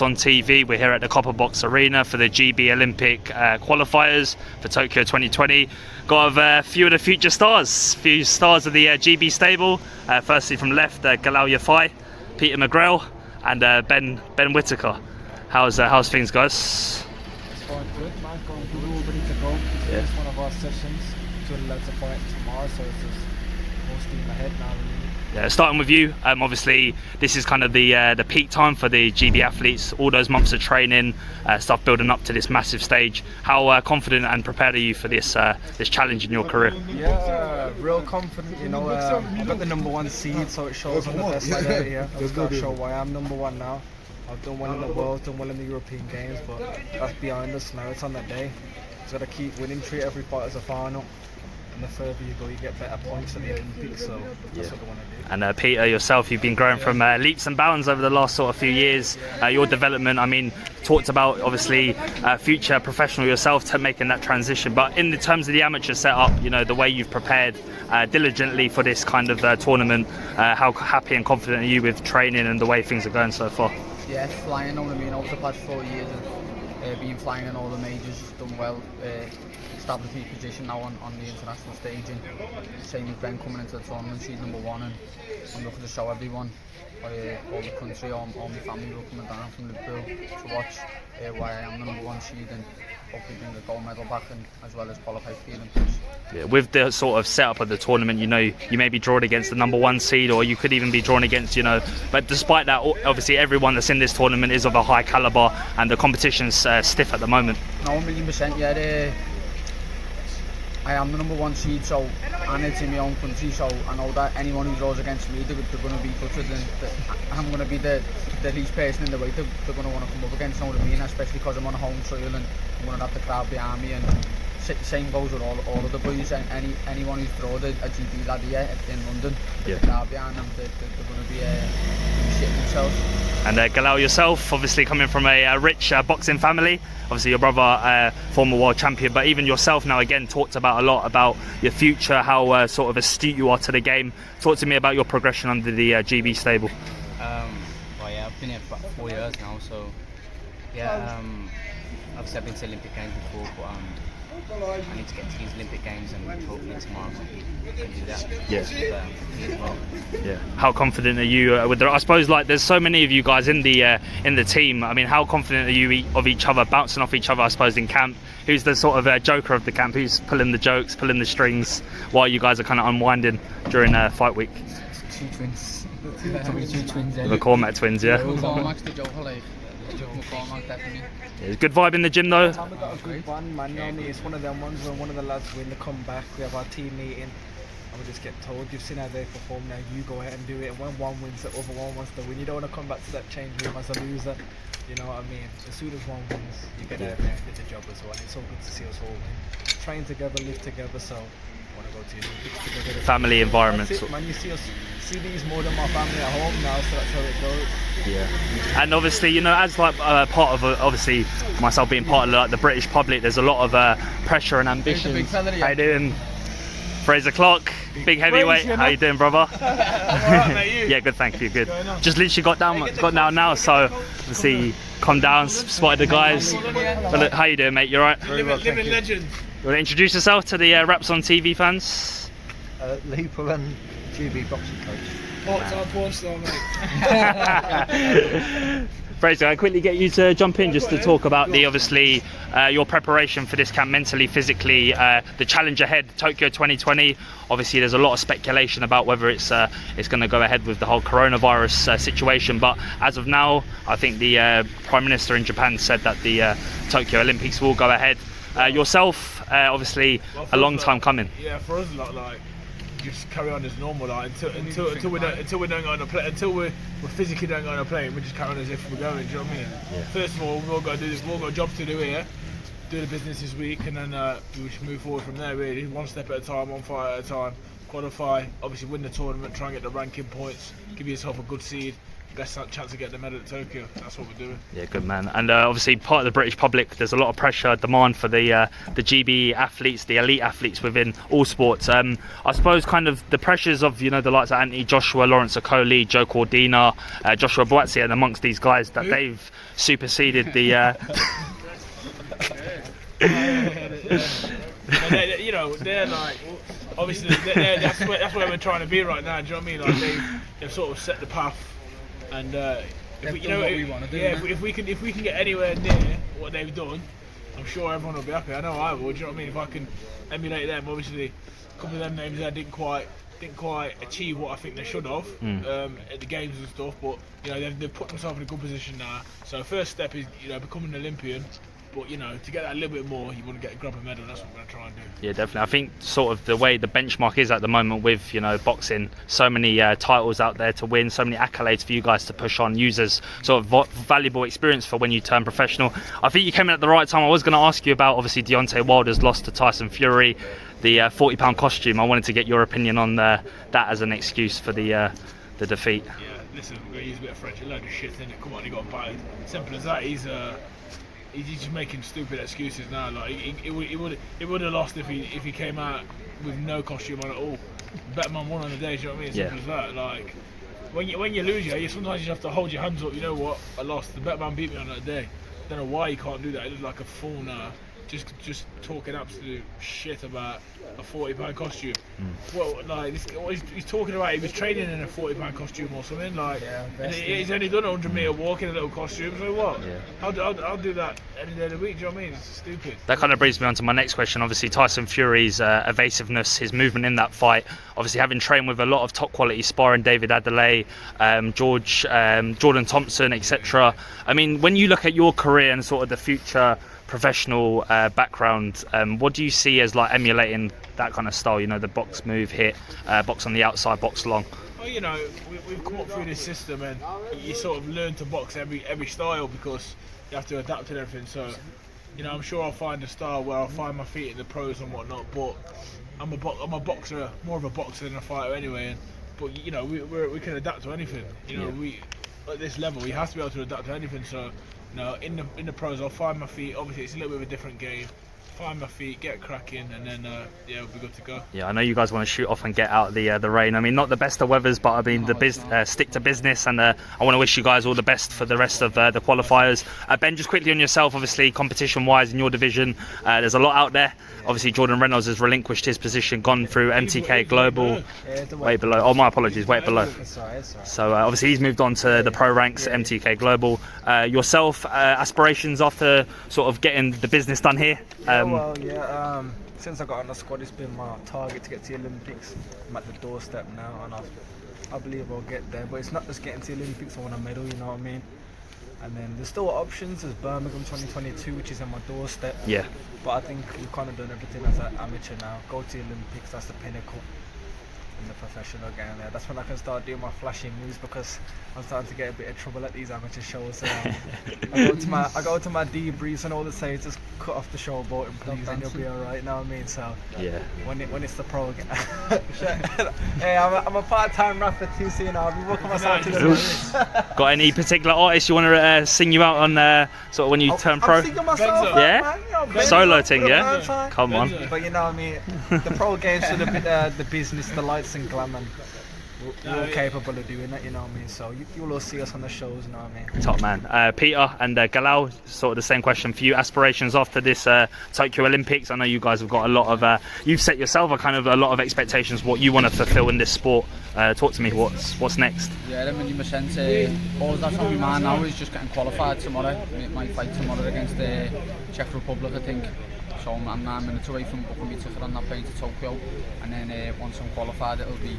on TV. We're here at the Copper Box Arena for the GB Olympic Qualifiers for Tokyo 2020. Got a few of the future stars, of the GB stable. Firstly from left, Galal Yafai, Peter McGrail, and Ben Whitaker. How's things, guys? It's going good, man. Going good. We're ready to go. Yeah. It's one of our sessions. Doing loads of fight tomorrow, so it's just full steam ahead now. Yeah, starting with you, obviously this is kind of the peak time for the GB athletes, all those months of training, stuff building up to this massive stage. How confident and prepared are you for this challenge in your career? Yeah, real confident, you know. I've got the #1 seed, so it shows on the best side out here. I've just got to show why I'm #1 now. I've done well in the world, done well in the European Games, but that's behind us now. It's on that day. Just got to keep winning, treat every fight as a final. And the further you go, you get better points at the Olympics, so that's what I want to do. And Peter, yourself, you've been growing from leaps and bounds over the last sort of few years. Your development, I mean, talked about obviously future professional yourself to making that transition. But in the terms of the amateur setup, you know, the way you've prepared diligently for this kind of tournament, how happy and confident are you with training and the way things are going so far? Yeah, flying, I mean, over the past 4 years of been flying in all the majors, done well. Established his position now on the international stage, and same with Ben coming into the tournament. She's #1, and I'm looking to show everyone, all the country, all my family who are coming down from Liverpool to watch why I am the #1 seed, and hopefully bring a gold medal back, and as well as qualify for the Olympics. Yeah, with the sort of setup of the tournament, you know, you may be drawn against the #1 seed, or you could even be drawn against, you know, but despite that, obviously everyone that's in this tournament is of a high caliber, and the competition's stiff at the moment. No, 1,000,000%, yeah. I am the #1 seed, so, and it's in my own country, so I know that anyone who draws against me, they're going to be butchered, and I'm going to be the least person in the way they're going to want to come up against, you know what I mean, especially because I'm on home soil and I'm going to have the crowd behind me, and same goes with all of the boys, and anyone who's drawn a GB lad here in London, the crowd behind them, they're going to be shitting themselves. And Galal, yourself, obviously coming from a rich boxing family, obviously your brother former world champion, but even yourself now again talked about a lot about your future, how sort of astute you are to the game. Talk to me about your progression under the GB stable. Well, yeah, I've been here for about 4 years now, so yeah, obviously I've been to Olympic Games before, but I need to get to these Olympic Games, and hopefully tomorrow I can do that. Yeah. Yeah. How confident are you with the? I suppose like there's so many of you guys in the team. I mean, how confident are you of each other, bouncing off each other? I suppose in camp, who's the sort of joker of the camp? Who's pulling the jokes, pulling the strings, while you guys are kind of unwinding during fight week? Two twins. Two twins. The McCormack twins, yeah. McCormack's the joker, like. McCormack, definitely. Yeah, good vibe in the gym though. We've got a good one, man. Normally it's one of them ones when one of the lads win, they come back, we have our team meeting, and we just get told, you've seen how they perform, now you go ahead and do it, and when one wins, the other one wants to win. You don't want to come back to that change room as a loser, you know what I mean? As soon as one wins, you get out there and get the job as well, and it's so good to see us all train together, live together, so I want to go to the Olympics together. Family environment. That's it, man. You see these more than my family at home now, so that's how it goes. Yeah, and obviously, you know, as like part of obviously myself being part of like the British public, there's a lot of pressure and ambition. How you doing, Fraser Clark, big heavyweight? How you doing, brother? Alright, mate, you? Yeah, good, thank you. Good. Just literally got down now, so obviously come down, spotted the guys. But look, how you doing, mate? You alright? Living legend. You want to introduce yourself to the Raps on TV fans? Leopold and GB boxing coach. Porn star, mate. Fraser, I quickly get you to jump in just to talk about the obviously your preparation for this camp mentally, physically, the challenge ahead, Tokyo 2020. Obviously, there's a lot of speculation about whether it's going to go ahead with the whole coronavirus situation. But as of now, I think the Prime Minister in Japan said that the Tokyo Olympics will go ahead. Yourself, obviously, a long time coming. Yeah, for us, like just carry on as normal, like until we don't go on a plane, until we physically don't go on a plane, we just carry on as if we're going. Do you know what I mean? Yeah. First of all, we've all got to do this. We've all got jobs to do here. Do the business this week, and then we should move forward from there. Really, one step at a time, one fight at a time. Qualify, obviously win the tournament, try and get the ranking points, give yourself a good seed, best chance of getting the medal at Tokyo. That's what we're doing. Yeah, good man. And obviously, part of the British public, there's a lot of pressure, demand for the GB athletes, the elite athletes within all sports. I suppose kind of the pressures of the likes of Anthony Joshua, Lawrence Okoli, Joe Cordina, Joshua Boazzi, and amongst these guys that they've superseded the. They're like, obviously that's where we're trying to be right now. Do you know what I mean? Like they've sort of set the path, and if we can get anywhere near what they've done, I'm sure everyone will be happy. I know I will. Do you know what I mean? If I can emulate them, obviously a couple of them names there didn't quite achieve what I think they should have at the games and stuff, but they've put themselves in a good position now. So first step is becoming an Olympian. But to get that a little bit more, you want to grab a medal. That's what we're going to try and do. Yeah, definitely. I think sort of the way the benchmark is at the moment with boxing, so many titles out there to win, so many accolades for you guys to push on, use as sort of valuable experience for when you turn professional. I think you came in at the right time. I was going to ask you about, obviously, Deontay Wilder's loss to Tyson Fury, the £40 costume. I wanted to get your opinion on that as an excuse for the defeat. Yeah, listen, I'm going to use a bit of French. A load of shit in it. Come on, he got battered. Simple as that. He's just making stupid excuses now. Like he would have lost if he came out with no costume on at all. Better man won on the day. Do you know what I mean? Simple as that. Like when you lose, sometimes you have to hold your hands up. You know what? I lost. The better man beat me on that day. Don't know why he can't do that. He looks like a fool now. Just talking absolute shit about a £40 costume. Well, like he's talking about, he was training in a £40 costume or something. Like, and he's only done a 100-meter walk in a little costume. So what? Yeah. I'll do that any day of the week. Do you know what I mean? It's stupid. That kind of brings me on to my next question. Obviously, Tyson Fury's evasiveness, his movement in that fight. Obviously, having trained with a lot of top quality sparring, David Adeleye, Jordan Thompson, etc. I mean, when you look at your career and sort of the future professional background, what do you see as like emulating that kind of style? The box move, hit, box on the outside, box long. Well, we've come up through this system, and you sort of learn to box every style because you have to adapt to everything. So, I'm sure I'll find a style where I'll find my feet in the pros and whatnot. But I'm a boxer, more of a boxer than a fighter anyway. But we can adapt to anything. We at this level, we have to be able to adapt to anything. So. In the pros, I'll find my feet. Obviously, it's a little bit of a different game. Find my feet, get cracking, and then we'll be good to go. Yeah, I know you guys want to shoot off and get out the rain. I mean, not the best of weathers, but I mean stick to business, and I want to wish you guys all the best for the rest of the qualifiers. Ben, just quickly on yourself, obviously competition-wise in your division, there's a lot out there. Obviously, Jordan Reynolds has relinquished his position, gone through MTK Global, way below. Oh, my apologies, way below. So obviously he's moved on to the pro ranks, MTK Global. Yourself, aspirations after sort of getting the business done here? Since I got on the squad, it's been my target to get to the Olympics. I'm at the doorstep now, and I believe I'll get there. But it's not just getting to the Olympics. I want a medal, you know what I mean? And then there's still options. There's Birmingham 2022, which is on my doorstep. Yeah. But I think we've kind of done everything as an amateur now. Go to the Olympics, that's the pinnacle. In the professional game there, that's when I can start doing my flashy moves, because I'm starting to get a bit of trouble at these amateur shows. I go to my debriefs and all they say is just cut off the show button, please, and you'll be alright. You know what I mean? So when it's the pro again. Hey, I'm a part-time rapper too, so I'll be working myself to the Got any particular artists you want to sing you out on sort of when you turn pro? I'm singing myself, man, solo thing, yeah? Come on. But you know what I mean, the pro games for the business, the lights and glam, and we're all capable of doing that, you know what I mean? So you'll all see us on the shows, you know what I mean? Top man. Peter and Galal, sort of the same question for you. Aspirations after this Tokyo Olympics? I know you guys have got a lot of, you've set yourself a lot of expectations, what you want to fulfill in this sport. Talk to me, what's next? Yeah, I mean, all that's on my mind now is just getting qualified tomorrow. My fight tomorrow against the Czech Republic, I think. So I'm 9 minutes away from booking my ticket on that plane to Tokyo, and then once I'm qualified, it'll be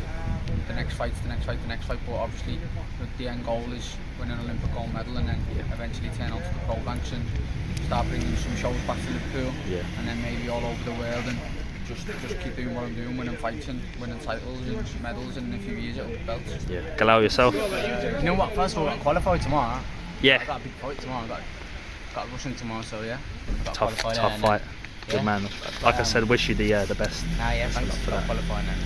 the next fight. But obviously, the end goal is win an Olympic gold medal, and then eventually turn onto the pro ranks and start bringing some shows back to Liverpool, and then maybe all over the world, and just keep doing what I'm doing, winning fights and winning titles and medals, and in a few years it'll be belts. Yeah. Galal, yourself? You know what? First of all, I qualify tomorrow. Yeah. I got a big fight tomorrow. I got Russian tomorrow, so yeah. Tough fight. Good man. Like I said, wish you the best. Thanks for qualifying then.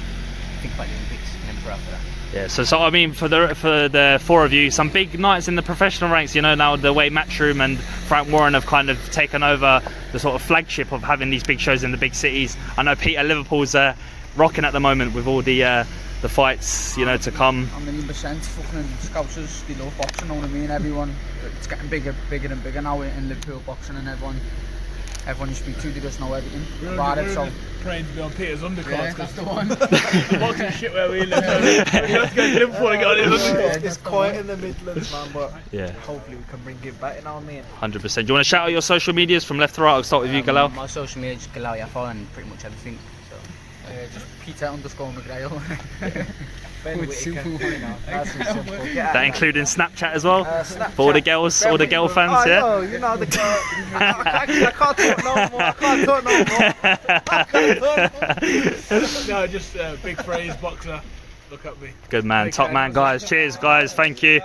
think about the Olympics and then pro after that. Yeah, so I mean, for the four of you, some big nights in the professional ranks. You know, now the way Matchroom and Frank Warren have kind of taken over the sort of flagship of having these big shows in the big cities. I know Peter Liverpool's rocking at the moment with all the fights, you know, to come. 1,000,000%. Fucking Scousers, they love boxing, know what I mean? Everyone, it's getting bigger and bigger now in Liverpool boxing, and everyone you speak to, they just know everything about it. So praying to be on Peter's undercard. yeah, that's the one. Boxing shit where we live. So we have to go to Liverpool and get on his undercard. It's quiet in the Midlands, man, but Yeah, hopefully we can bring it back, you know what I mean? 100%. Do you want to shout out your social medias from left to right? I'll start with you, Galal. My social media is Galal Yafo and pretty much everything. So Just Peter_McGrail. Ben With Whittaker, simple, you know, nice and simple. Get out That of including Snapchat as well Snapchat. for all the girls, all the girl fans. Oh, Yeah. no, you know the girl. I can't talk no more. I can't talk no more. No, just big phrase, boxer. Look at me. Good man, top man, guys. Cheers, guys. Thank you.